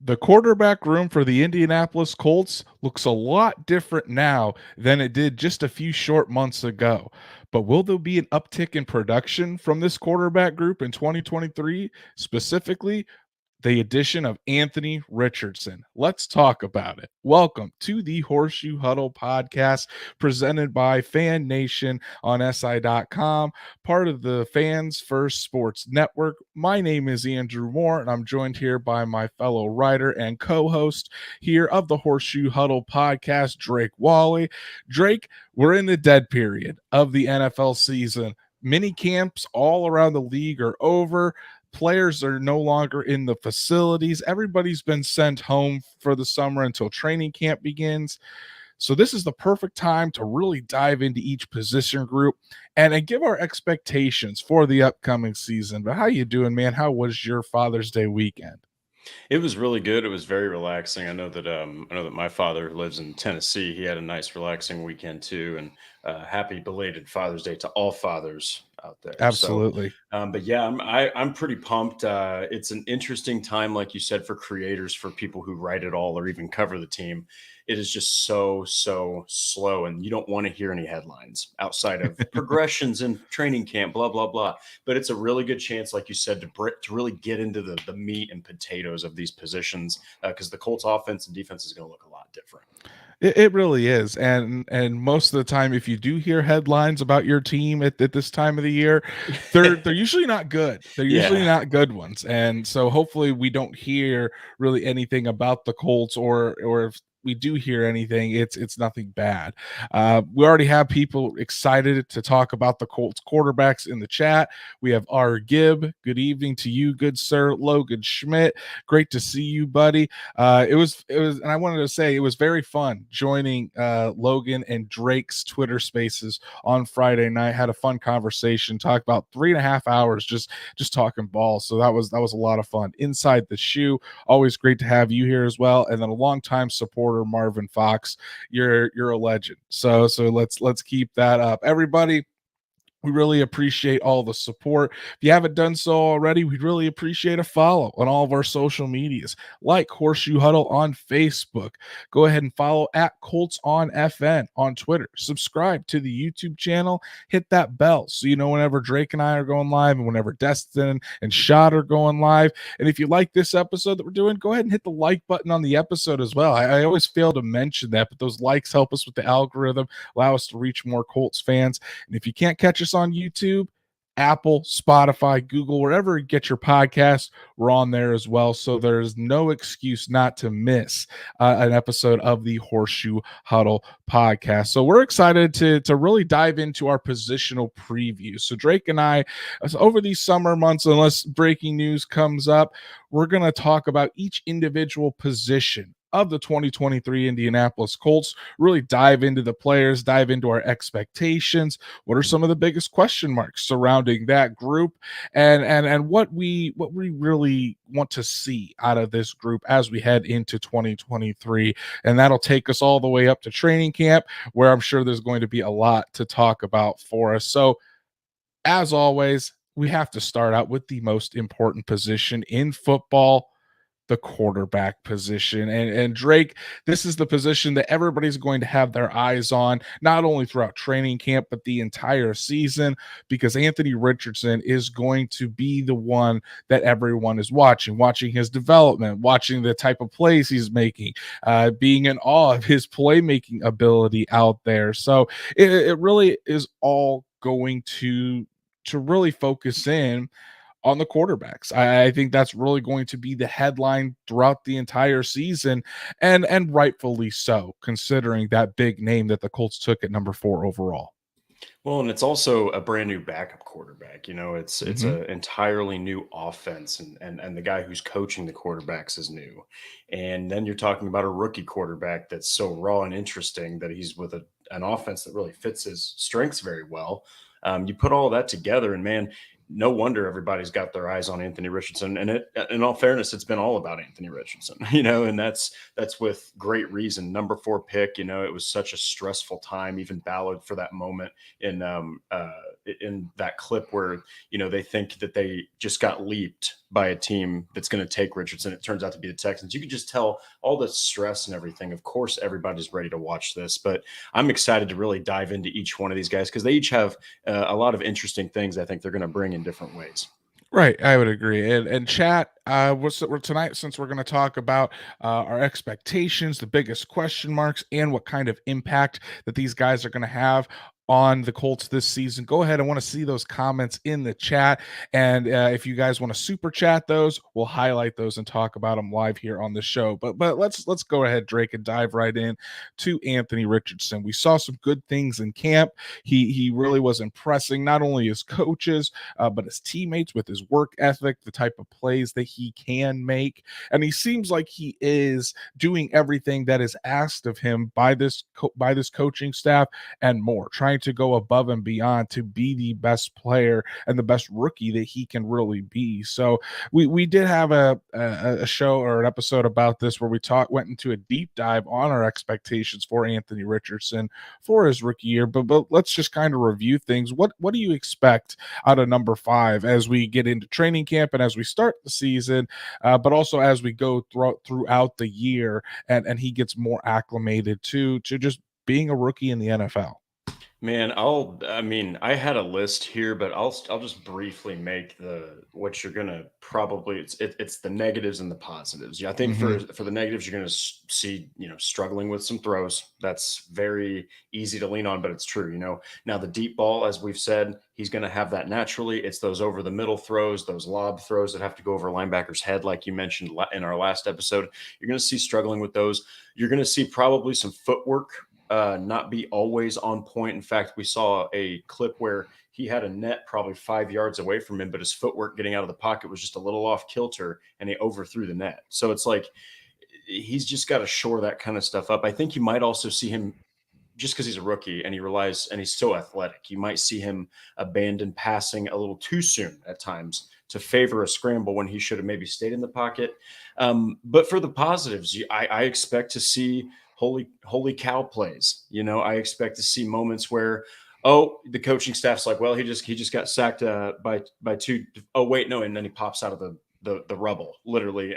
The quarterback room for the Indianapolis Colts looks a lot different now than it did just a few short months ago. But will there be an uptick in production from this quarterback group in 2023, specifically the addition of Anthony Richardson? Let's talk about it. Welcome to the Horseshoe Huddle Podcast, presented by Fan Nation on SI.com, part of the Fans First Sports Network. My name is Andrew Moore, and I'm joined here by my fellow writer and co-host here of the Horseshoe Huddle Podcast, Drake Wally. Drake, we're in the dead period of the NFL season. Mini camps all around the league are over. Players are no longer in the facilities. Everybody's been sent home for the summer until training camp begins. So this is the perfect time to really dive into each position group and give our expectations for the upcoming season. But how you doing, man? How was your Father's Day weekend? It was really good. It was very relaxing. I know that my father lives in Tennessee. He had a nice relaxing weekend too, and happy belated Father's Day to all fathers out there. Absolutely. But yeah, I'm pretty pumped. It's an interesting time, like you said, for creators, for people who write it all or even cover the team. It is just so slow, and you don't want to hear any headlines outside of progressions in training camp, blah blah blah. But it's a really good chance, like you said, to really get into the meat and potatoes of these positions, because the Colts offense and defense is going to look a lot different. It really is, and most of the time, if you do hear headlines about your team at this time of the year, they're usually not good. They're usually Yeah. not good ones, and so hopefully we don't hear really anything about the Colts, or if we do hear anything, it's nothing bad. We already have people excited to talk about the Colts quarterbacks in the chat. We have R. Gibb. Good evening to you, good sir. Logan Schmidt. Great to see you, buddy. And I wanted to say it was very fun joining Logan and Drake's Twitter Spaces on Friday night. Had a fun conversation, talked about 3.5 hours just talking ball. So that was a lot of fun. Inside the Shoe, always great to have you here as well. And then a longtime supporter, Marvin Fox. You're a legend. So let's keep that up, everybody. We really appreciate all the support. If you haven't done so already, we'd really appreciate a follow on all of our social medias, like Horseshoe Huddle on Facebook. Go ahead and follow at Colts on FN on Twitter. Subscribe to the YouTube channel. Hit that bell so you know whenever Drake and I are going live and whenever Destin and Shot are going live. And if you like this episode that we're doing, go ahead and hit the like button on the episode as well. I always fail to mention that, but those likes help us with the algorithm, allow us to reach more Colts fans. And if you can't catch us on YouTube, Apple, Spotify, Google, wherever you get your podcast, we're on there as well. So there's no excuse not to miss an episode of the Horseshoe Huddle podcast. So we're excited to really dive into our positional preview. So Drake and I, over these summer months, unless breaking news comes up, we're going to talk about each individual position of the 2023 Indianapolis Colts, really dive into the players, dive into our expectations. What are some of the biggest question marks surrounding that group, and what we really want to see out of this group as we head into 2023. And that'll take us all the way up to training camp, where I'm sure there's going to be a lot to talk about for us. So as always, we have to start out with the most important position in football, the quarterback position. And Drake, this is the position that everybody's going to have their eyes on, not only throughout training camp, but the entire season, because Anthony Richardson is going to be the one that everyone is watching his development, watching the type of plays he's making, being in awe of his playmaking ability out there. So it really is all going to really focus in on the quarterbacks. I think that's really going to be the headline throughout the entire season, and rightfully so, considering that big name that the Colts took at number 4 overall. Well, and it's also a brand new backup quarterback. It's Mm-hmm. a entirely new offense, and the guy who's coaching the quarterbacks is new. And then you're talking about a rookie quarterback that's so raw and interesting that he's with an offense that really fits his strengths very well. You put all that together, and man, no wonder everybody's got their eyes on Anthony Richardson. And in all fairness, it's been all about Anthony Richardson, and that's with great reason. Number 4 pick, it was such a stressful time, even Ballard for that moment in in that clip where, they think that they just got leaped by a team that's going to take Richardson. It turns out to be the Texans. You can just tell all the stress and everything. Of course, everybody's ready to watch this, but I'm excited to really dive into each one of these guys because they each have a lot of interesting things I think they're going to bring in different ways. Right, I would agree. And chat, we're tonight, since we're going to talk about our expectations, the biggest question marks, and what kind of impact that these guys are going to have on the Colts this season. Go ahead. I want to see those comments in the chat. And if you guys want to super chat those, we'll highlight those and talk about them live here on the show. But let's go ahead, Drake, and dive right in to Anthony Richardson. We saw some good things in camp. He really was impressing not only his coaches, but his teammates with his work ethic, the type of plays that he can make. And he seems like he is doing everything that is asked of him by this coaching staff and more, trying to go above and beyond to be the best player and the best rookie that he can really be. So we did have a show or an episode about this where we went into a deep dive on our expectations for Anthony Richardson for his rookie year. But let's just kind of review things. What do you expect out of number 5 as we get into training camp and as we start the season, but also as we go throughout the year and he gets more acclimated to just being a rookie in the NFL? Man, I had a list here, but I'll just briefly make what you're gonna probably it's the negatives and the positives. Yeah, I think for the negatives, you're gonna see, struggling with some throws. That's very easy to lean on, but it's true. Now the deep ball, as we've said, he's gonna have that naturally. It's those over the middle throws, those lob throws that have to go over a linebacker's head, like you mentioned in our last episode. You're gonna see struggling with those. You're gonna see probably some footwork not be always on point. In fact, we saw a clip where he had a net probably 5 yards away from him, but his footwork getting out of the pocket was just a little off kilter and he overthrew the net. So it's like he's just got to shore that kind of stuff up. I think you might also see him, just because he's a rookie and he's so athletic, you might see him abandon passing a little too soon at times to favor a scramble when he should have maybe stayed in the pocket. But for the positives, I expect to see holy cow plays. I expect to see moments where, the coaching staff's like, well, he just got sacked by 2. Oh wait, no, and then he pops out of the rubble. Literally,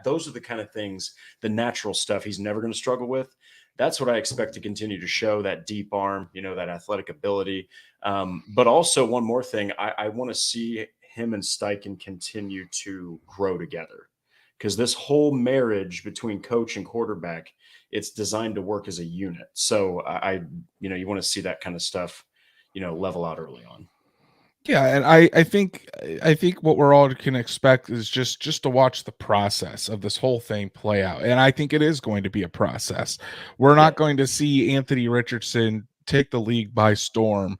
those are the kind of things, the natural stuff he's never going to struggle with. That's what I expect to continue to show, that deep arm, that athletic ability. But also one more thing, I want to see him and Steichen continue to grow together, because this whole marriage between coach and quarterback, it's designed to work as a unit. So you want to see that kind of stuff, level out early on. Yeah, and I think what we're all can expect is just to watch the process of this whole thing play out. And I think it is going to be a process. We're not going to see Anthony Richardson take the league by storm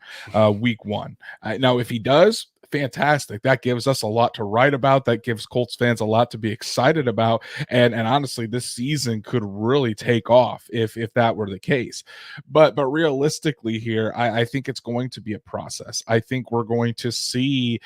week 1. Now, if he does, fantastic. That gives us a lot to write about. That gives Colts fans a lot to be excited about. And honestly, this season could really take off if that were the case. But realistically here, I think it's going to be a process. I think we're going to see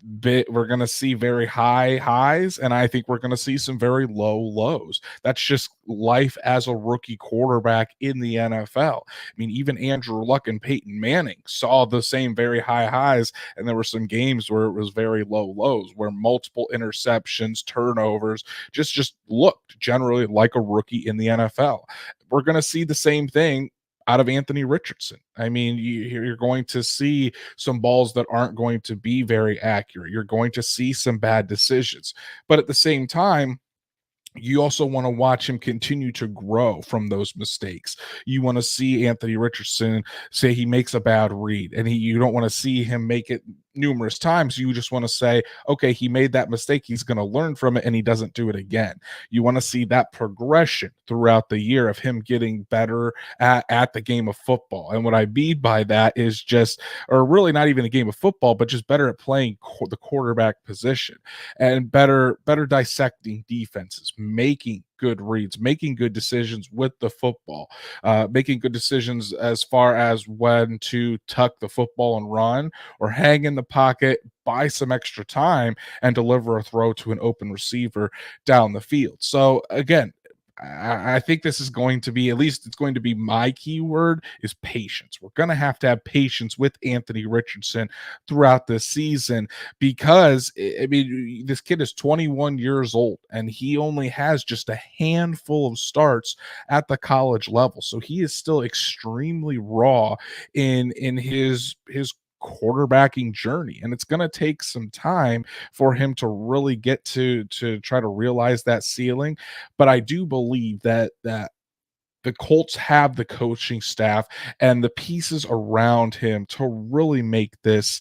very high highs, and I think we're going to see some very low lows. That's just life as a rookie quarterback in the NFL. I mean, even Andrew Luck and Peyton Manning saw the same very high highs, and there were some games where it was very low lows, where multiple interceptions, turnovers, just looked generally like a rookie in the NFL. We're going to see the same thing out of Anthony Richardson. I mean, you're going to see some balls that aren't going to be very accurate. You're going to see some bad decisions. But at the same time, you also want to watch him continue to grow from those mistakes. You want to see Anthony Richardson say he makes a bad read, and you don't want to see him make it numerous times. You just want to say, okay, he made that mistake. He's going to learn from it and he doesn't do it again. You want to see that progression throughout the year of him getting better at the game of football. And what I mean by that is or really not even a game of football, but just better at playing the quarterback position and better dissecting defenses, making good reads, making good decisions with the football, making good decisions as far as when to tuck the football and run, or hang in the pocket, buy some extra time, and deliver a throw to an open receiver down the field. So again, I think this is going to be, at least it's going to be my keyword, is patience. We're going to have patience with Anthony Richardson throughout this season because, I mean, this kid is 21 years old and he only has just a handful of starts at the college level. So he is still extremely raw in his quarterbacking journey, and it's going to take some time for him to really get to try to realize that ceiling. But I do believe that the Colts have the coaching staff and the pieces around him to really make this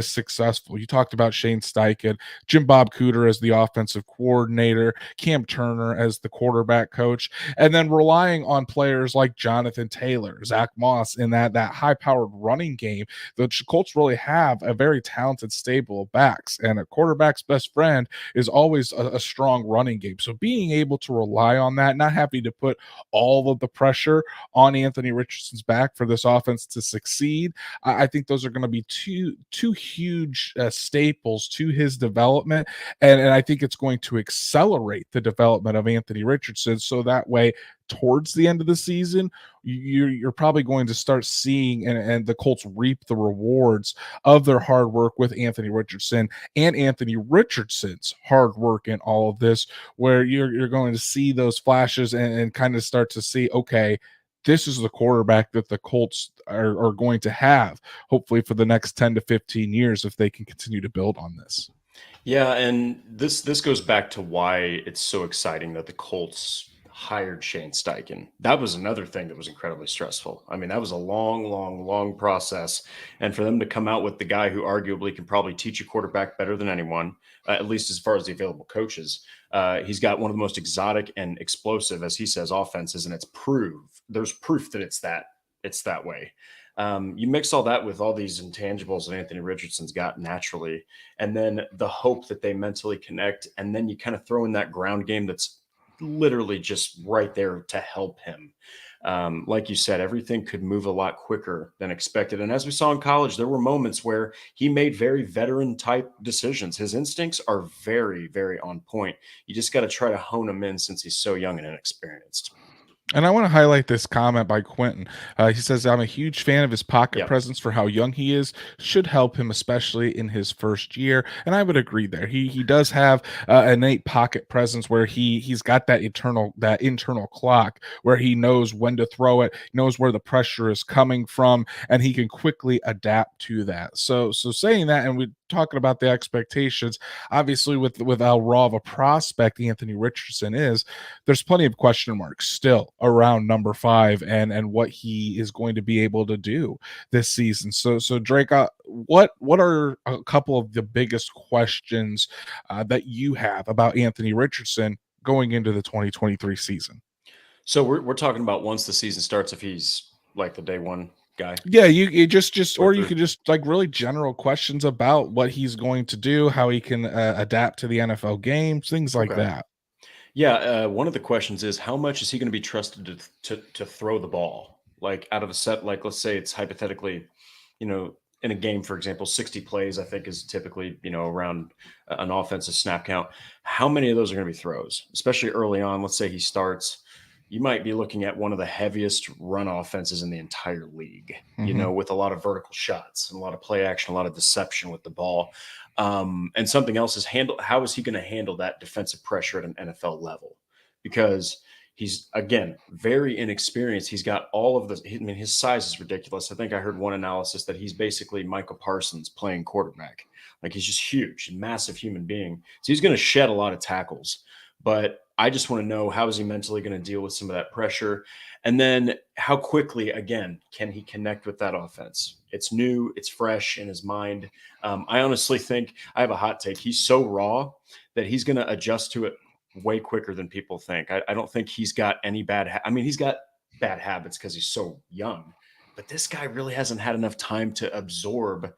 successful. You talked about Shane Steichen, Jim Bob Cooter as the offensive coordinator, Cam Turner as the quarterback coach, and then relying on players like Jonathan Taylor, Zach Moss in that high-powered running game. The Colts really have a very talented stable of backs, and a quarterback's best friend is always a strong running game. So being able to rely on that, not having to put all of the pressure on Anthony Richardson's back for this offense to succeed. I think those are going to be two huge staples to his development, and I think it's going to accelerate the development of Anthony Richardson. So that way, towards the end of the season, you're probably going to start seeing and the Colts reap the rewards of their hard work with Anthony Richardson and Anthony Richardson's hard work in all of this, where you're going to see those flashes and kind of start to see, okay, this is the quarterback that the Colts are going to have, hopefully for the next 10 to 15 years, if they can continue to build on this. Yeah, and this goes back to why it's so exciting that the Colts hired Shane Steichen. That was another thing that was incredibly stressful. I mean, that was a long, long, long process, and for them to come out with the guy who arguably can probably teach a quarterback better than anyone, at least as far as the available coaches. He's got one of the most exotic and explosive, as he says, offenses, and there's proof that it's that way. You mix all that with all these intangibles that Anthony Richardson's got naturally, and then the hope that they mentally connect, and then you kind of throw in that ground game that's literally just right there to help him. Like you said, everything could move a lot quicker than expected. And as we saw in college, there were moments where he made very veteran type decisions. His instincts are very, very on point. You just got to try to hone him in since he's so young and inexperienced. And I want to highlight this comment by Quentin. He says, I'm a huge fan of his pocket Yep. presence for how young he is. Should help him, especially in his first year. And I would agree there. He does have an innate pocket presence where he's got that internal clock where he knows when to throw it, knows where the pressure is coming from, and he can quickly adapt to that. So saying that, and we're talking about the expectations, obviously with how raw of a prospect Anthony Richardson is, there's plenty of question marks still around number 5 and what he is going to be able to do this season. So Drake, what are a couple of the biggest questions that you have about Anthony Richardson going into the 2023 season? So we're talking about once the season starts, if he's like the day one guy. Yeah, you just Or or you through. could just like really general questions about what he's going to do, how he can adapt to the NFL games, things like Okay. that. Yeah, one of the questions is how much is he going to be trusted to throw the ball? Like out of a set, like let's say it's hypothetically, you know, in a game, for example, 60 plays, I think is typically, around an offensive snap count. How many of those are going to be throws, especially early on? Let's say he starts, you might be looking at one of the heaviest run offenses in the entire league, Mhm. with a lot of vertical shots and a lot of play action, a lot of deception with the ball. And something else is how is he going to handle that defensive pressure at an NFL level? Because he's again very inexperienced. He's got all of the. I mean, his size is ridiculous. I think I heard one analysis that he's basically Michael Parsons playing quarterback. Like he's just huge, massive human being. So he's going to shed a lot of tackles. But I just want to know how is he mentally going to deal with some of that pressure, and then how quickly again can he connect with that offense? It's new, it's fresh in his mind. I honestly think I have a hot take. He's so raw that he's going to adjust to it way quicker than people think. I don't think he's got any I mean, he's got bad habits because he's so young, but this guy really hasn't had enough time to absorb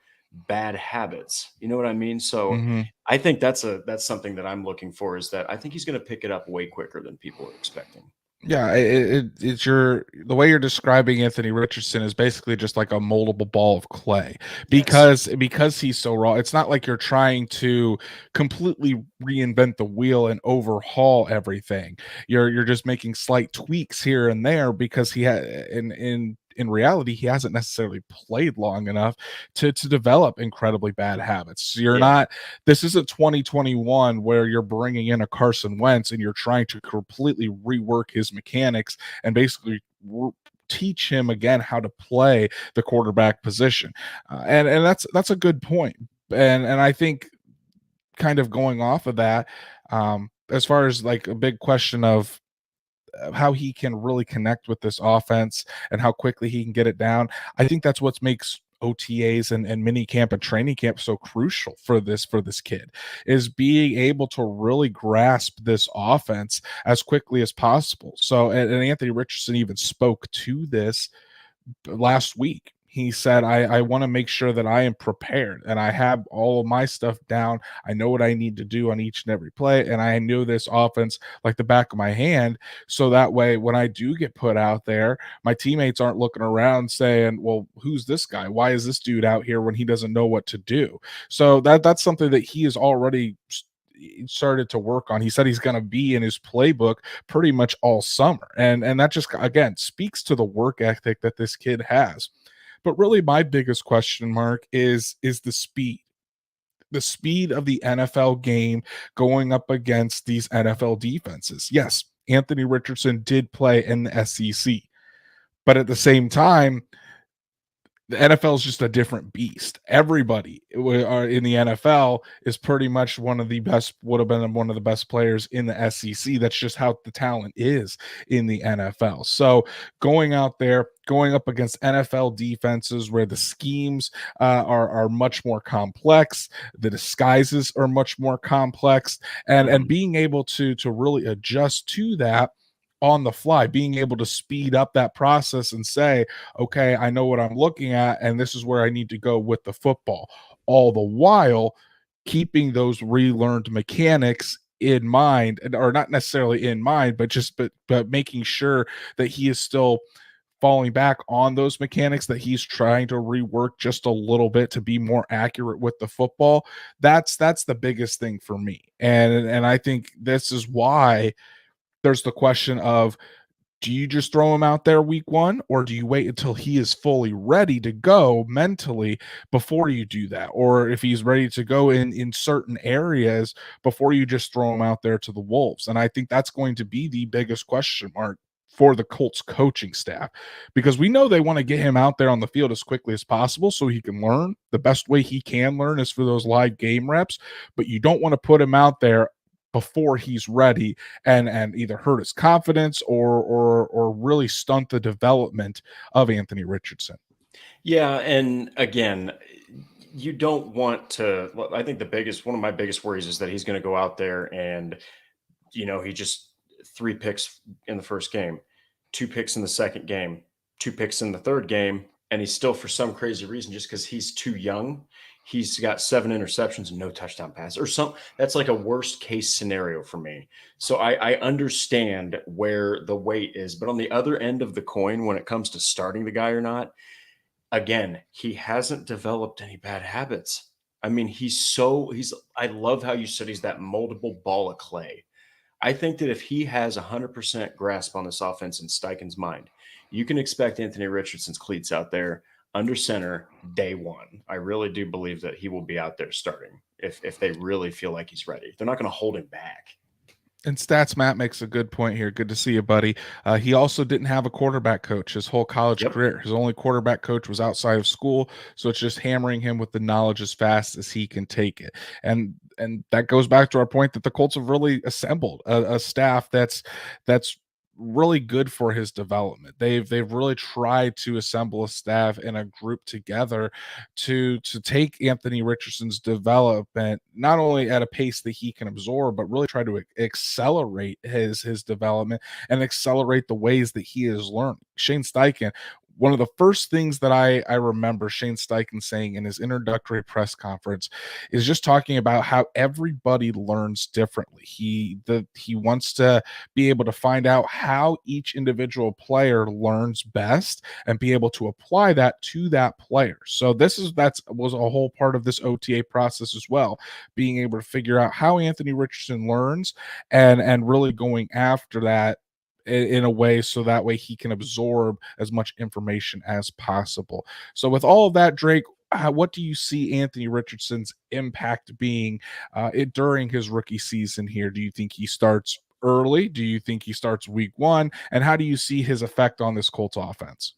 bad habits. You know what I mean? So Mhm. I think that's something that I'm looking for is that I think he's going to pick it up way quicker than people are expecting. Yeah, it's the way you're describing Anthony Richardson is basically just like a moldable ball of clay Yes. because he's so raw. It's not like you're trying to completely reinvent the wheel and overhaul everything. You're just making slight tweaks here and there because he had in reality he hasn't necessarily played long enough to develop incredibly bad habits. So you're Yeah. not this isn't 2021 where you're bringing in a Carson Wentz and you're trying to completely rework his mechanics and basically teach him again how to play the quarterback position. And that's a good point. And I think kind of going off of that, as far as like a big question of how he can really connect with this offense and how quickly he can get it down. I think that's what makes OTAs and mini camp and training camp so crucial for this kid is being able to really grasp this offense as quickly as possible. So and Anthony Richardson even spoke to this last week. He said, I want to make sure that I am prepared and I have all of my stuff down. I know what I need to do on each and every play. And I know this offense like the back of my hand. So that way, when I do get put out there, my teammates aren't looking around saying, well, who's this guy? Why is this dude out here when he doesn't know what to do? So that's something that he is already started to work on. He said he's going to be in his playbook pretty much all summer. And that just again speaks to the work ethic that this kid has. But really my biggest question mark is the speed of the NFL game going up against these NFL defenses. Yes, Anthony Richardson did play in the SEC, but at the same time, the NFL is just a different beast. Everybody in the NFL is pretty much would have been one of the best players in the SEC. That's just how the talent is in the NFL. So going out there, going up against NFL defenses where the schemes are much more complex, the disguises are much more complex, and Mhm. being able to really adjust to that on the fly, being able to speed up that process and say, okay, I know what I'm looking at, and this is where I need to go with the football. All the while keeping those relearned mechanics in mind, or not necessarily in mind, but making sure that he is still falling back on those mechanics that he's trying to rework just a little bit to be more accurate with the football. That's the biggest thing for me. And I think this is why there's the question of, do you just throw him out there week one, or do you wait until he is fully ready to go mentally before you do that? Or if he's ready to go in certain areas before you just throw him out there to the wolves? And I think that's going to be the biggest question mark for the Colts coaching staff, because we know they want to get him out there on the field as quickly as possible so he can learn. The best way he can learn is for those live game reps, but you don't want to put him out there before he's ready and either hurt his confidence or really stunt the development of Anthony Richardson. Yeah, and again, you don't want to. Well, I think one of my biggest worries is that he's going to go out there and he just 3 picks in the first game, 2 picks in the second game, 2 picks in the third game, and he's still, for some crazy reason, just because he's too young, he's got 7 interceptions and no touchdown pass or some. That's like a worst case scenario for me. So I understand where the weight is, but on the other end of the coin, when it comes to starting the guy or not, again, he hasn't developed any bad habits. I mean, I love how you said he's that moldable ball of clay. I think that if he has 100% grasp on this offense in Steichen's mind, you can expect Anthony Richardson's cleats out there under center day one. I really do believe that he will be out there starting if they really feel like he's ready. They're not going to hold him back. And Stats Matt makes a good point here. Good to see you, buddy. He also didn't have a quarterback coach his whole college Yep. career. His only quarterback coach was outside of school, so it's just hammering him with the knowledge as fast as he can take it. And that goes back to our point that the Colts have really assembled a staff that's really good for his development. They've really tried to assemble a staff and a group together to take Anthony Richardson's development not only at a pace that he can absorb, but really try to accelerate his development and accelerate the ways that he is learning. Shane Steichen, one of the first things that I remember Shane Steichen saying in his introductory press conference is just talking about how everybody learns differently. He wants to be able to find out how each individual player learns best and be able to apply that to that player. So that was a whole part of this OTA process as well, being able to figure out how Anthony Richardson learns and really going after that in a way so that way he can absorb as much information as possible. So with all of that, Drake, what do you see Anthony Richardson's impact being during his rookie season here? Do you think he starts early? Do you think he starts week one? And how do you see his effect on this Colts offense?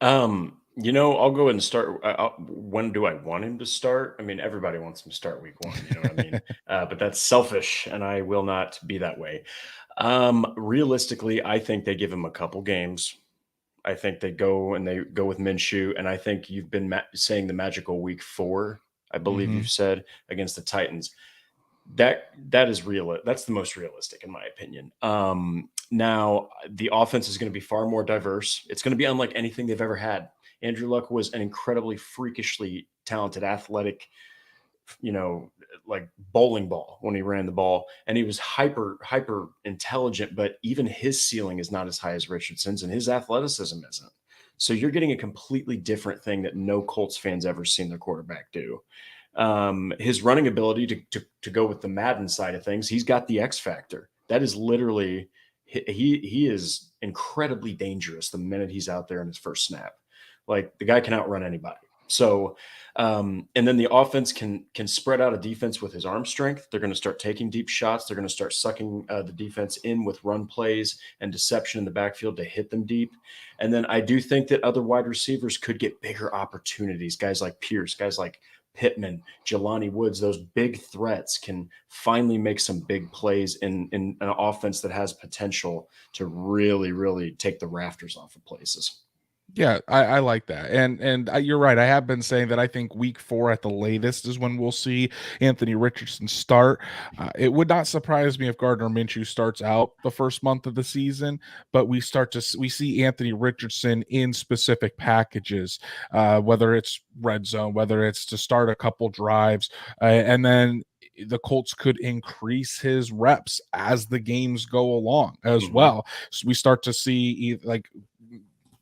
I'll go ahead and start. When do I want him to start? I mean, everybody wants him to start week one. You know what I mean? But that's selfish, and I will not be that way. Realistically, I think they give him a couple games. I think they go with Minshew, and I think you've been saying the magical week 4. I believe you've said against the Titans. That is real. That's the most realistic in my opinion. Now the offense is going to be far more diverse. It's going to be unlike anything they've ever had. Andrew Luck was an incredibly freakishly talented, athletic, like bowling ball when he ran the ball, and he was hyper intelligent, but even his ceiling is not as high as Richardson's, and his athleticism isn't. So you're getting a completely different thing that no Colts fans ever seen their quarterback do. His running ability to go with the Madden side of things, he's got the X factor. That is literally he is incredibly dangerous the minute he's out there in his first snap. Like, the guy can outrun anybody. So, and then the offense can spread out a defense with his arm strength. They're going to start taking deep shots. They're going to start sucking the defense in with run plays and deception in the backfield to hit them deep. And then I do think that other wide receivers could get bigger opportunities. Guys like Pierce, guys like Pittman, Jelani Woods, those big threats can finally make some big plays in an offense that has potential to really, really take the rafters off of places. Yeah, I like that. And you're right. I have been saying that I think week 4 at the latest is when we'll see Anthony Richardson start. It would not surprise me if Gardner Minshew starts out the first month of the season, but we see Anthony Richardson in specific packages, whether it's red zone, whether it's to start a couple drives, and then the Colts could increase his reps as the games go along as well. So we start to see like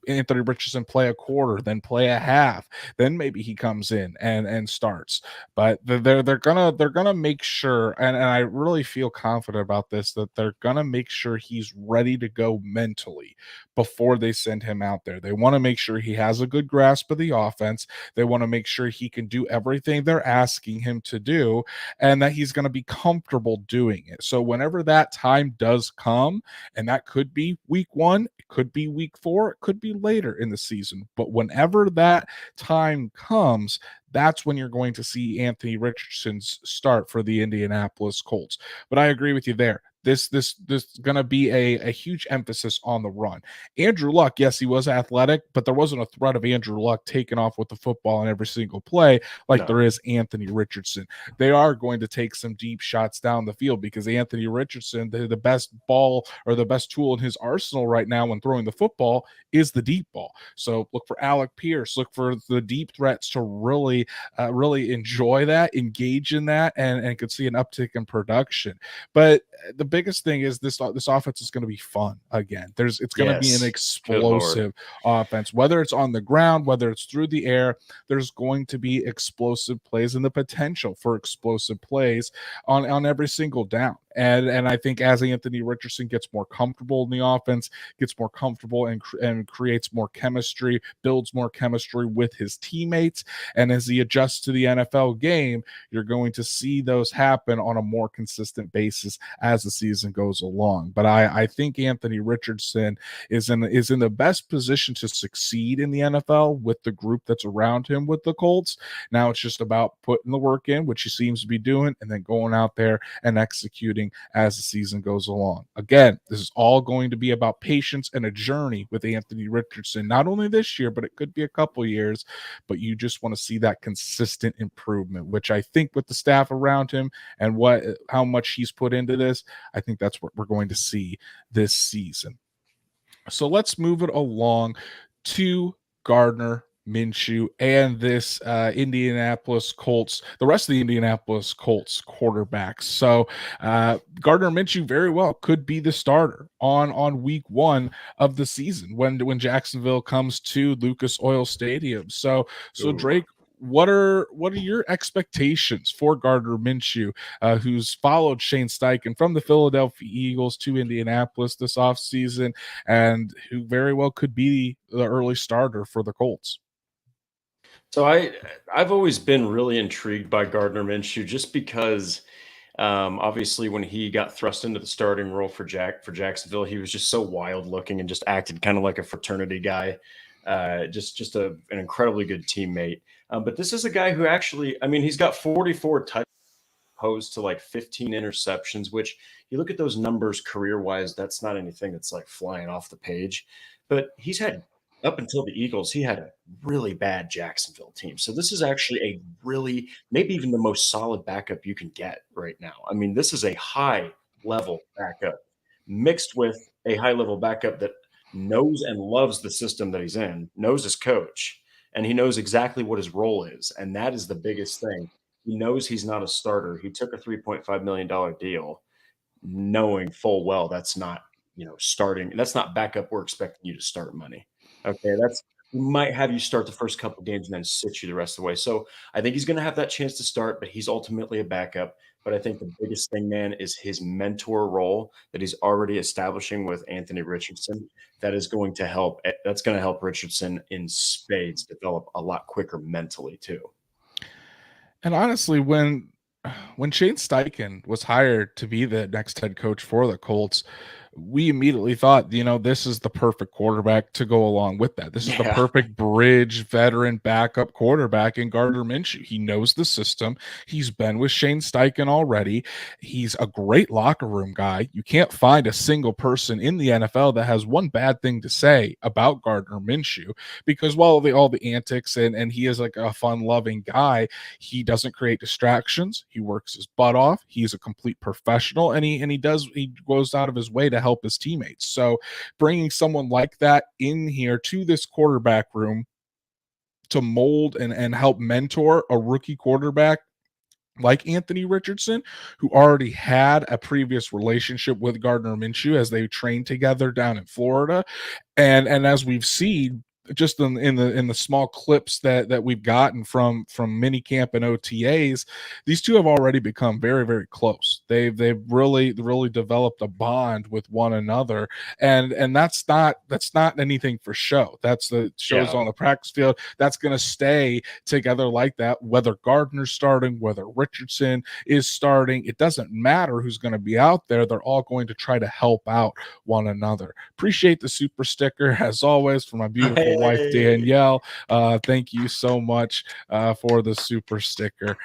Anthony Richardson play a quarter, then play a half, then maybe he comes in and starts. But they're gonna make sure, and I really feel confident about this, that they're gonna make sure he's ready to go mentally before they send him out there. They want to make sure he has a good grasp of the offense. They want to make sure he can do everything they're asking him to do, and that he's going to be comfortable doing it. So whenever that time does come, and that could be week 1, it could be week 4, it could be later in the season, but whenever that time comes, that's when you're going to see Anthony Richardson's start for the Indianapolis Colts. But I agree with you there. This is going to be a huge emphasis on the run. Andrew Luck, yes, he was athletic, but there wasn't a threat of Andrew Luck taking off with the football in every single play like there is Anthony Richardson. They are going to take some deep shots down the field because Anthony Richardson, the best ball or the best tool in his arsenal right now when throwing the football is the deep ball. So look for Alec Pierce, look for the deep threats to really enjoy that, engage in that, and could see an uptick in production. But the biggest thing is this offense is going to be fun again. It's going to be an explosive offense, whether it's on the ground, whether it's through the air. There's going to be explosive plays and the potential for explosive plays on every single down. And I think as Anthony Richardson gets more comfortable in the offense, gets more comfortable and creates more chemistry, builds more chemistry with his teammates, and as he adjusts to the NFL game, you're going to see those happen on a more consistent basis as the season goes along. But I think Anthony Richardson is in the best position to succeed in the NFL with the group that's around him with the Colts. Now it's just about putting the work in, which he seems to be doing, and then going out there and executing as the season goes along. Again, this is all going to be about patience and a journey with Anthony Richardson, not only this year, but it could be a couple years. But you just want to see that consistent improvement, which I think with the staff around him and how much he's put into this, I think that's what we're going to see this season. So let's move it along to Gardner Minshew and this Indianapolis Colts, the rest of the Indianapolis Colts quarterbacks. So Gardner Minshew very well could be the starter on week 1 of the season when Jacksonville comes to Lucas Oil Stadium. So Ooh. Drake, what are your expectations for Gardner Minshew, who's followed Shane Steichen from the Philadelphia Eagles to Indianapolis this offseason, and who very well could be the early starter for the Colts? So I've always been really intrigued by Gardner Minshew just because obviously when he got thrust into the starting role for Jacksonville, he was just so wild looking and just acted kind of like a fraternity guy. An incredibly good teammate. But this is a guy who actually, I mean, he's got 44 touchdowns opposed to like 15 interceptions, which you look at those numbers career wise, that's not anything that's like flying off the page. But he's had, up until the Eagles, he had a really bad Jacksonville team. So this is actually a really, maybe even the most solid backup you can get right now. I mean, this is a high level backup mixed with a high level backup that knows and loves the system that he's in, knows his coach, and he knows exactly what his role is. And that is the biggest thing. He knows he's not a starter. He took a $3.5 million deal knowing full well that's not, starting. That's not backup. We're expecting you to start money. Okay. We might have you start the first couple games and then sit you the rest of the way. So I think he's going to have that chance to start, but he's ultimately a backup. But I think the biggest thing, man, is his mentor role that he's already establishing with Anthony Richardson. That's going to help Richardson in spades develop a lot quicker mentally too. And honestly, when Shane Steichen was hired to be the next head coach for the Colts, we immediately thought, this is the perfect quarterback to go along with that. This is the Yeah. perfect bridge veteran backup quarterback in Gardner Minshew. He knows the system. He's been with Shane Steichen already. He's a great locker room guy. You can't find a single person in the NFL that has one bad thing to say about Gardner Minshew, because while all the antics and he is like a fun-loving guy, he doesn't create distractions. He works his butt off. He's a complete professional, and he goes out of his way to help his teammates. So bringing someone like that in here to this quarterback room to mold and help mentor a rookie quarterback like Anthony Richardson, who already had a previous relationship with Gardner Minshew as they trained together down in Florida, and as we've seen just in the small clips that we've gotten from mini camp and OTAs, these two have already become very, very close. They've really developed a bond with one another, and that's not anything for show. That's the shows on the practice field. That's going to stay together like that, whether Gardner's starting, whether Richardson is starting. It doesn't matter who's going to be out there. They're all going to try to help out one another. Appreciate the super sticker as always from my beautiful wife Danielle. Thank you so much for the super sticker.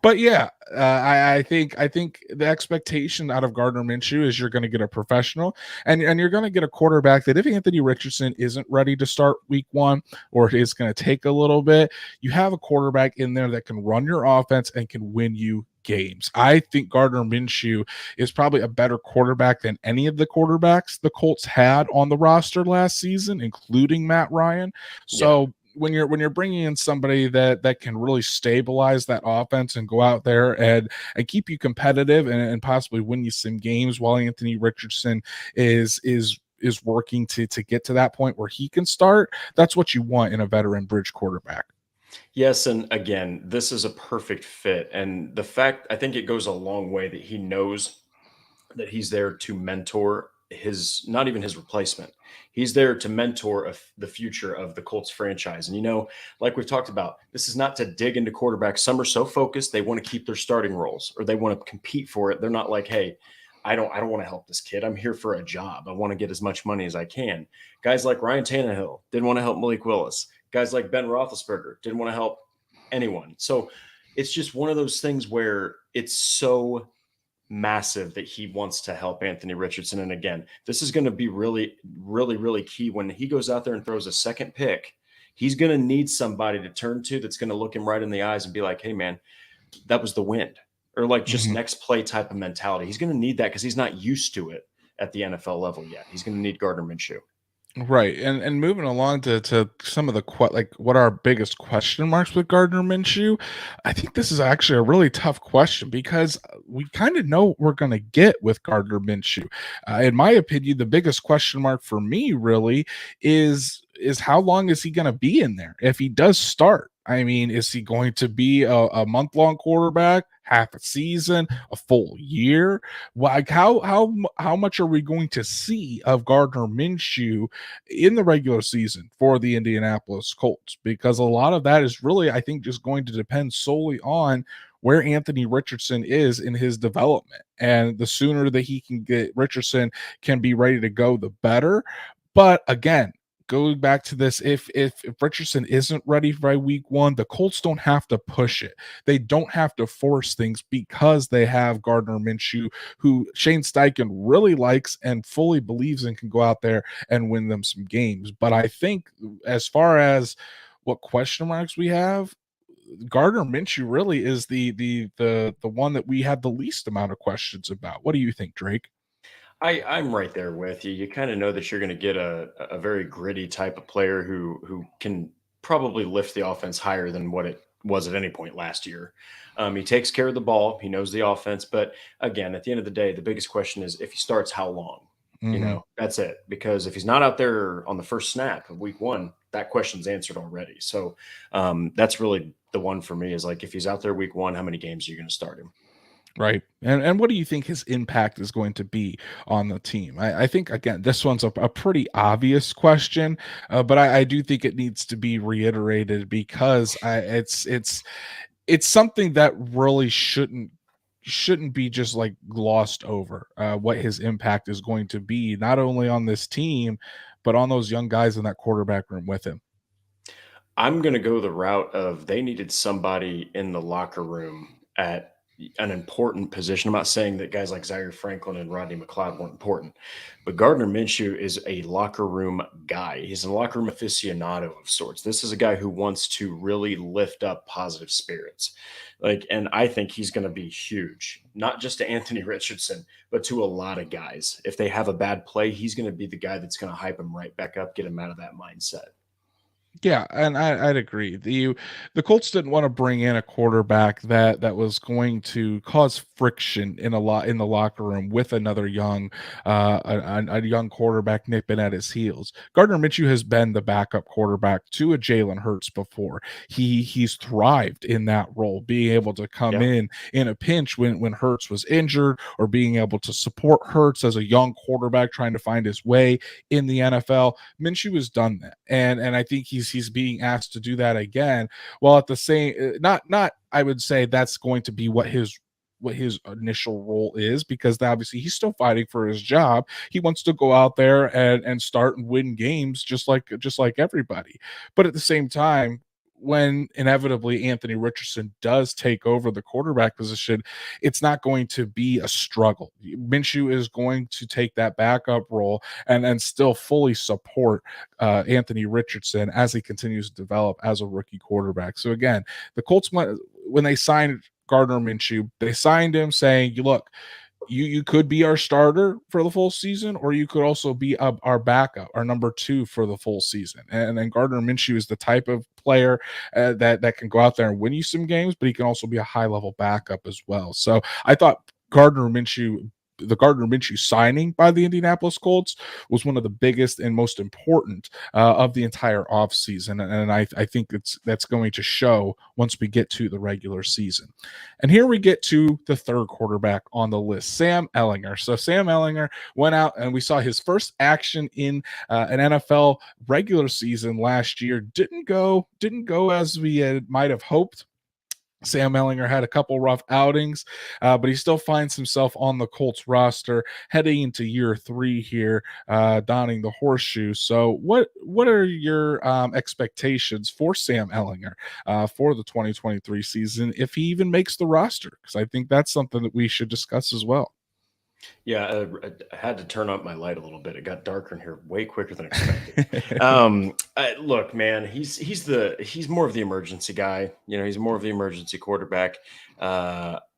But yeah, I think the expectation out of Gardner Minshew is you're going to get a professional, and you're going to get a quarterback that if Anthony Richardson isn't ready to start week 1, or it is going to take a little bit, you have a quarterback in there that can run your offense and can win you games. I think Gardner Minshew is probably a better quarterback than any of the quarterbacks the Colts had on the roster last season, including Matt Ryan. So when you're bringing in somebody that can really stabilize that offense and go out there and keep you competitive and possibly win you some games while Anthony Richardson is working to get to that point where he can start, that's what you want in a veteran bridge quarterback. Yes, and again, this is a perfect fit. And the fact, I think it goes a long way that he knows that he's there to mentor not even his replacement. He's there to mentor the future of the Colts franchise. And, like we've talked about, this is not to dig into quarterbacks. Some are so focused, they want to keep their starting roles or they want to compete for it. They're not like, hey, I don't want to help this kid. I'm here for a job. I want to get as much money as I can. Guys like Ryan Tannehill didn't want to help Malik Willis. Guys like Ben Roethlisberger didn't want to help anyone. So it's just one of those things where it's so massive that he wants to help Anthony Richardson. And again, this is going to be really, really, really key when he goes out there and throws a second pick. He's going to need somebody to turn to that's going to look him right in the eyes and be like, hey, man, that was the wind, or like just next play type of mentality. He's going to need that because he's not used to it at the NFL level yet. He's going to need Gardner Minshew. Right, and moving along to some of the like what are our biggest question marks with Gardner Minshew, I think this is actually a really tough question because we kind of know what we're going to get with Gardner Minshew. In my opinion, the biggest question mark for me really is how long is he going to be in there if he does start? I mean, is he going to be a month long quarterback, half a season, a full year? Like how much are we going to see of Gardner Minshew in the regular season for the Indianapolis Colts? Because a lot of that is really, I think, just going to depend solely on where Anthony Richardson is in his development. And the sooner that he can get Richardson can be ready to go, the better. But again, going back to this, if Richardson isn't ready by week 1, the Colts don't have to push it. They don't have to force things because they have Gardner Minshew, who Shane Steichen really likes and fully believes in can go out there and win them some games. But I think as far as what question marks we have, Gardner Minshew really is the one that we have the least amount of questions about. What do you think, Drake? I'm right there with you. You kind of know that you're going to get a very gritty type of player who can probably lift the offense higher than what it was at any point last year. He takes care of the ball. He knows the offense. But again, at the end of the day, the biggest question is if he starts, how long? Mm-hmm. That's it. Because if he's not out there on the first snap of week 1, that question's answered already. So that's really the one for me is like if he's out there week 1, how many games are you going to start him? Right. And what do you think his impact is going to be on the team? I think again, this one's a pretty obvious question, but I do think it needs to be reiterated because it's something that really shouldn't be just like glossed over. What his impact is going to be, not only on this team, but on those young guys in that quarterback room with him. I'm going to go the route of they needed somebody in the locker room at an important position. I'm not saying that guys like Zaire Franklin and Rodney McLeod weren't important, but Gardner Minshew is a locker room guy. He's a locker room aficionado of sorts. This is a guy who wants to really lift up positive spirits. And I think he's going to be huge, not just to Anthony Richardson, but to a lot of guys. If they have a bad play, he's going to be the guy that's going to hype them right back up, get them out of that mindset. Yeah, and I'd agree. The Colts didn't want to bring in a quarterback that was going to cause friction in the locker room with another young a young quarterback nipping at his heels. Gardner Minshew has been the backup quarterback to a Jalen Hurts before. He's thrived in that role, being able to come Yeah. in a pinch when Hurts was injured, or being able to support Hurts as a young quarterback trying to find his way in the NFL. Minshew has done that, and I think he's being asked to do that again. While at the same, not I would say that's going to be what his initial role is, because obviously he's still fighting for his job. He wants to go out there and start and win games just like everybody. But at the same time, when inevitably Anthony Richardson does take over the quarterback position, it's not going to be a struggle. Minshew is going to take that backup role and still fully support Anthony Richardson as he continues to develop as a rookie quarterback. So again, the Colts, when they signed Gardner Minshew, they signed him saying, "You look, you could be our starter for the full season, or you could also be our backup, our number 2 for the full season." And then Gardner Minshew is the type of player that can go out there and win you some games, but he can also be a high level backup as well. So I thought the Gardner Minshew signing by the Indianapolis Colts was one of the biggest and most important of the entire offseason. And I think that's going to show once we get to the regular season. And here we get to the third quarterback on the list, Sam Ehlinger. So Sam Ehlinger went out and we saw his first action in an NFL regular season last year. Didn't go as we might have hoped. Sam Ehlinger had a couple rough outings, but he still finds himself on the Colts roster heading into year 3 here, donning the horseshoe. So, what are your expectations for Sam Ehlinger for the 2023 season, if he even makes the roster? Because I think that's something that we should discuss as well. Yeah, I had to turn up my light a little bit. It got darker in here way quicker than expected. Look, man, he's more of the emergency guy. He's more of the emergency quarterback.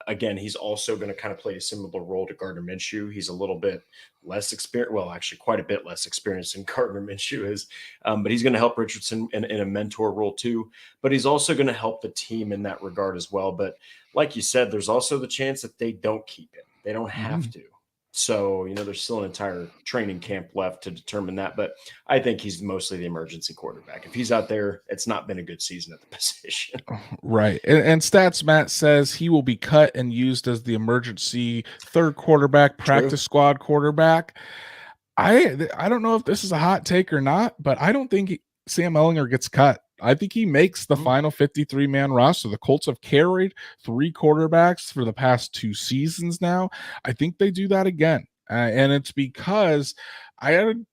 again, he's also going to kind of play a similar role to Gardner Minshew. He's a little bit less experienced, well, actually quite a bit less experienced than Gardner Minshew is, but he's going to help Richardson in a mentor role too. But he's also going to help the team in that regard as well. But like you said, there's also the chance that they don't keep him. They don't have to. So, there's still an entire training camp left to determine that. But I think he's mostly the emergency quarterback. If he's out there, it's not been a good season at the position. Right. And Stats Matt says he will be cut and used as the emergency third quarterback, practice squad quarterback. I don't know if this is a hot take or not, but I don't think Sam Ehlinger gets cut. I think he makes the final 53-man roster. The Colts have carried 3 quarterbacks for the past 2 seasons now. I think they do that again. And it's because I don't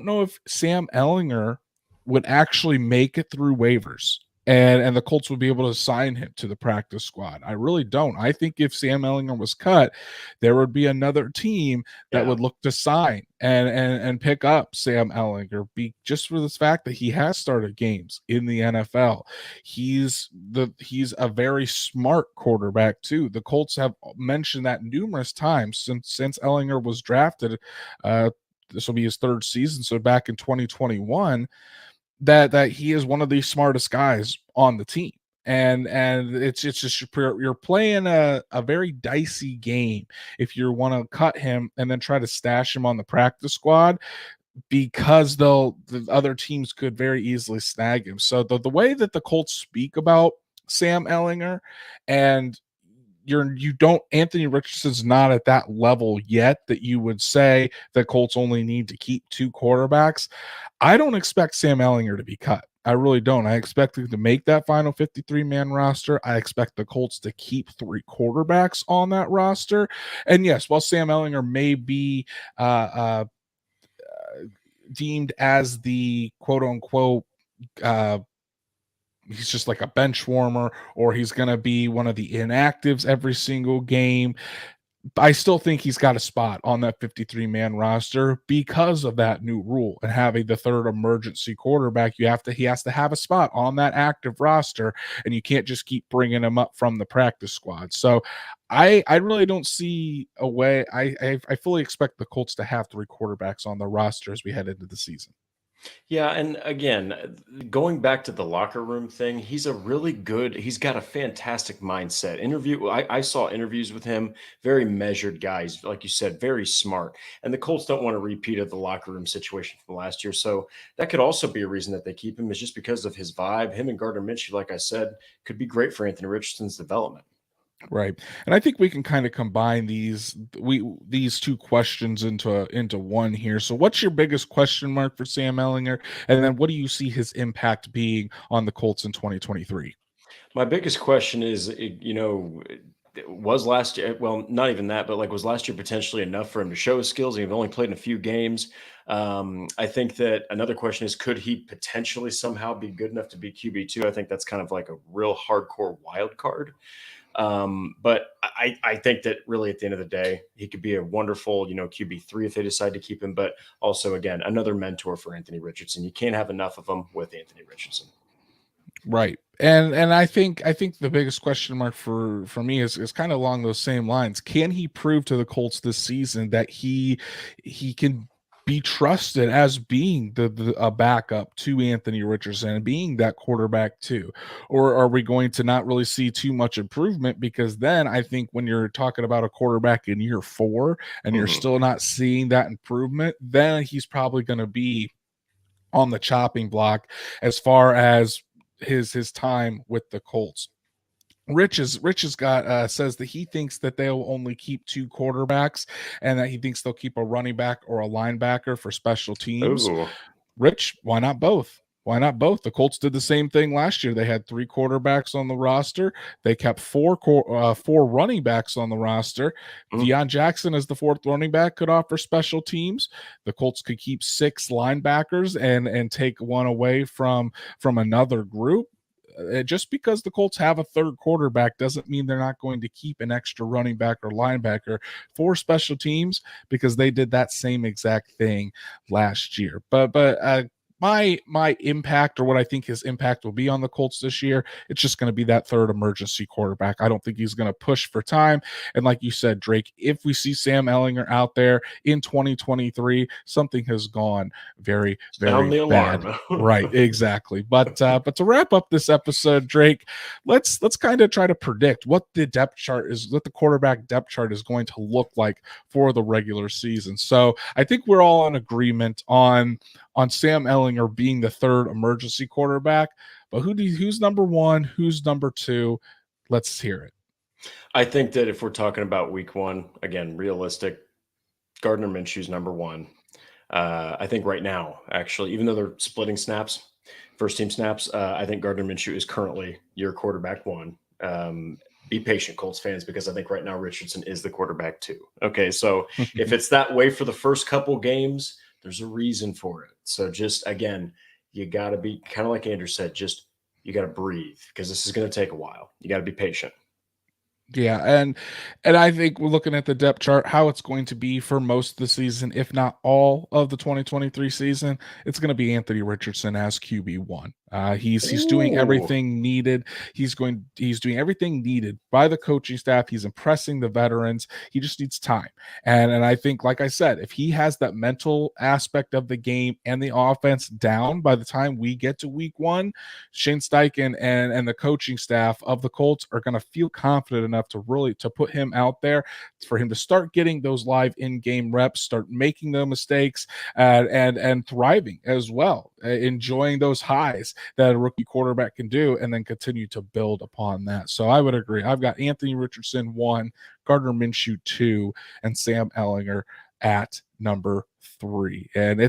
know if Sam Ehlinger would actually make it through waivers and the Colts would be able to sign him to the practice squad. I really don't. I think if Sam Ehlinger was cut, there would be another team that would look to sign and pick up Sam Ehlinger just for this fact that he has started games in the NFL. He's a very smart quarterback too. The Colts have mentioned that numerous times since Ehlinger was drafted. This will be his 3rd season, so back in 2021. That he is one of the smartest guys on the team. And it's just you're playing a very dicey game if you want to cut him and then try to stash him on the practice squad, because the other teams could very easily snag him. So the way that the Colts speak about Sam Ehlinger, and Anthony Richardson's not at that level yet that you would say the Colts only need to keep 2 quarterbacks. I don't expect Sam Ehlinger to be cut. I really don't. I expect him to make that final 53-man roster. I expect the Colts to keep 3 quarterbacks on that roster. And yes, while Sam Ehlinger may be deemed as the quote-unquote he's just like a bench warmer, or he's going to be one of the inactives every single game, I still think he's got a spot on that 53-man roster because of that new rule and having the 3rd emergency quarterback. He has to have a spot on that active roster, and you can't just keep bringing him up from the practice squad. So I really don't see a way. I fully expect the Colts to have 3 quarterbacks on the roster as we head into the season. Yeah, and again, going back to the locker room thing, he's got a fantastic mindset. I saw interviews with him, very measured guys, like you said, very smart. And the Colts don't want a repeat of the locker room situation from last year. So that could also be a reason that they keep him, is just because of his vibe. Him and Gardner Minshew, like I said, could be great for Anthony Richardson's development. Right. And I think we can kind of combine these 2 questions into one here. So what's your biggest question mark for Sam Ehlinger? And then what do you see his impact being on the Colts in 2023? My biggest question is, was last year, well, not even that, but was last year potentially enough for him to show his skills? He's only played in a few games. I think that another question is, could he potentially somehow be good enough to be QB2? I think that's kind of like a real hardcore wild card. But I think that really at the end of the day, he could be a wonderful, QB3 if they decide to keep him. But also, again, another mentor for Anthony Richardson. You can't have enough of them with Anthony Richardson. Right. And I think the biggest question mark for me is kind of along those same lines. Can he prove to the Colts this season that he can be trusted as being a backup to Anthony Richardson and being that quarterback too? Or are we going to not really see too much improvement? Because then I think when you're talking about a quarterback in year 4 and you're still not seeing that improvement, then he's probably going to be on the chopping block as far as his time with the Colts. Rich has got says that he thinks that they'll only keep 2 quarterbacks and that he thinks they'll keep a running back or a linebacker for special teams. Ooh. Rich, why not both? Why not both? The Colts did the same thing last year. They had 3 quarterbacks on the roster. They kept 4 running backs on the roster. Deion Jackson as the 4th running back could offer special teams. The Colts could keep 6 linebackers and take one away from another group. Just because the Colts have a 3rd quarterback doesn't mean they're not going to keep an extra running back or linebacker for special teams, because they did that same exact thing last year. But my impact, or what I think his impact will be on the Colts this year, it's just going to be that third emergency quarterback. I don't think he's going to push for time. And like you said, Drake, if we see Sam Ehlinger out there in 2023, something has gone very, Sound very the bad. alarm. Right, exactly. But to wrap up this episode, Drake, let's kind of try to predict what the depth chart is, what the quarterback depth chart is going to look like for the regular season. So I think we're all in agreement on Sam Ehlinger being the third emergency quarterback. But who's number one? Who's number two? Let's hear it. I think that if we're talking about week one, again, realistic, Gardner Minshew's number one. I think right now, actually, even though they're splitting snaps, first team snaps, I think Gardner Minshew is currently your quarterback one. Be patient, Colts fans, because I think right now Richardson is the quarterback two. Okay, so if it's that way for the first couple games, there's a reason for it. So just, again, you got to be kind of like Andrew said, just you got to breathe because this is going to take a while. You got to be patient. Yeah, and I think we're looking at the depth chart, how it's going to be for most of the season, if not all of the 2023 season. It's going to be Anthony Richardson as QB1. He's doing everything needed. He's doing everything needed by the coaching staff. He's impressing the veterans. He just needs time. And I think, like I said, if he has that mental aspect of the game and the offense down by the time we get to week one, Shane Steichen and the coaching staff of the Colts are going to feel confident enough to put him out there for him to start getting those live in-game reps, start making the mistakes, and thriving as well, enjoying those highs that a rookie quarterback can do, and then continue to build upon that. So I would agree. I've got Anthony Richardson 1, Gardner Minshew 2, and Sam Ehlinger at number 3. And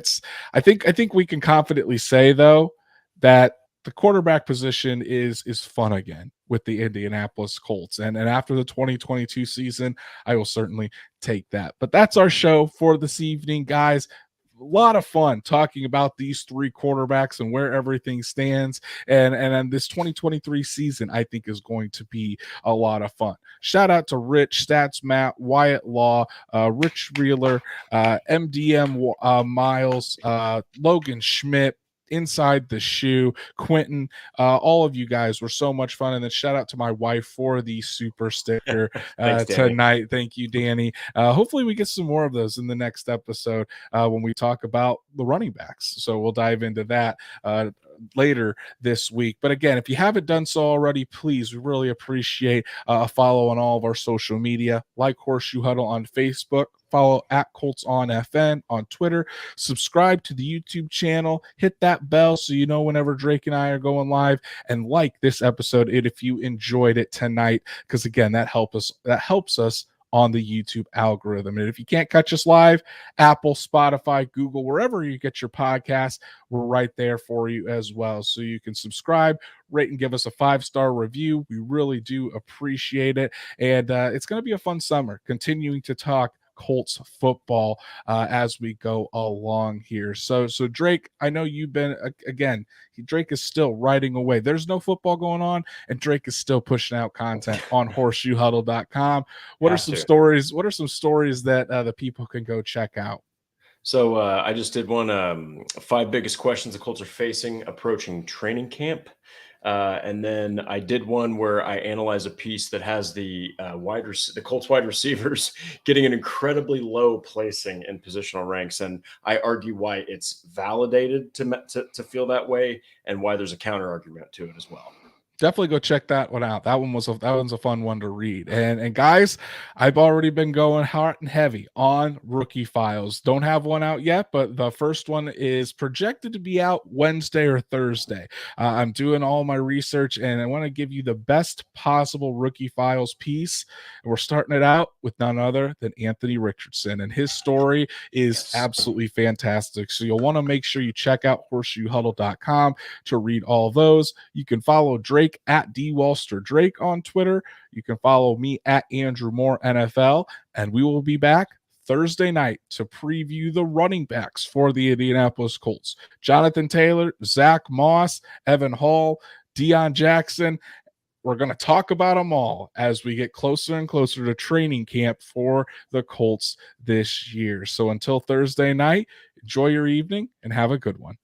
I think we can confidently say, though, that the quarterback position is fun again with the Indianapolis Colts. And after the 2022 season, I will certainly take that. But that's our show for this evening, guys. A lot of fun talking about these three quarterbacks and where everything stands. And this 2023 season, I think, is going to be a lot of fun. Shout out to Rich, Stats Matt, Wyatt Law, Rich Reeler, MDM Miles, Logan Schmidt, Inside the Shoe, Quentin, all of you guys were so much fun. And then shout out to my wife for the super sticker Thanks, tonight. Thank you, Danny. Hopefully we get some more of those in the next episode when we talk about the running backs. So we'll dive into that later this week. But again, if you haven't done so already, please, we really appreciate a follow on all of our social media, like Horseshoe Huddle on Facebook, follow at Colts on FN on Twitter, subscribe to the YouTube channel, hit that bell so you know whenever Drake and I are going live, and like this episode if you enjoyed it tonight, because again, that helps us on the YouTube algorithm. And if you can't catch us live, Apple, Spotify, Google, wherever you get your podcasts, we're right there for you as well. So you can subscribe, rate, and give us a 5-star review. We really do appreciate it. And it's going to be a fun summer, continuing to talk Colts football as we go along here. So Drake, I know you've been Drake is still writing away. There's no football going on, and Drake is still pushing out content on horseshoehuddle.com. What are some stories that the people can go check out? So I just did one, 5 biggest questions the Colts are facing approaching training camp. And then I did one where I analyze a piece that has the Colts wide receivers getting an incredibly low placing in positional ranks, and I argue why it's validated to feel that way, and why there's a counter argument to it as well. Definitely go check that one out. That one's a fun one to read. And guys, I've already been going hot and heavy on rookie files. Don't have one out yet, but the first one is projected to be out Wednesday or Thursday. I'm doing all my research, and I want to give you the best possible rookie files piece. And we're starting it out with none other than Anthony Richardson, and his story is absolutely fantastic. So you'll want to make sure you check out horseshoehuddle.com to read all those. You can follow Drake at DWalsterDrake on Twitter. You can follow me at Andrew Moore NFL, and we will be back Thursday night to preview the running backs for the Indianapolis Colts. Jonathan Taylor, Zach Moss, Evan Hall, Deion Jackson. We're going to talk about them all as we get closer and closer to training camp for the Colts this year. So until Thursday night, enjoy your evening and have a good one.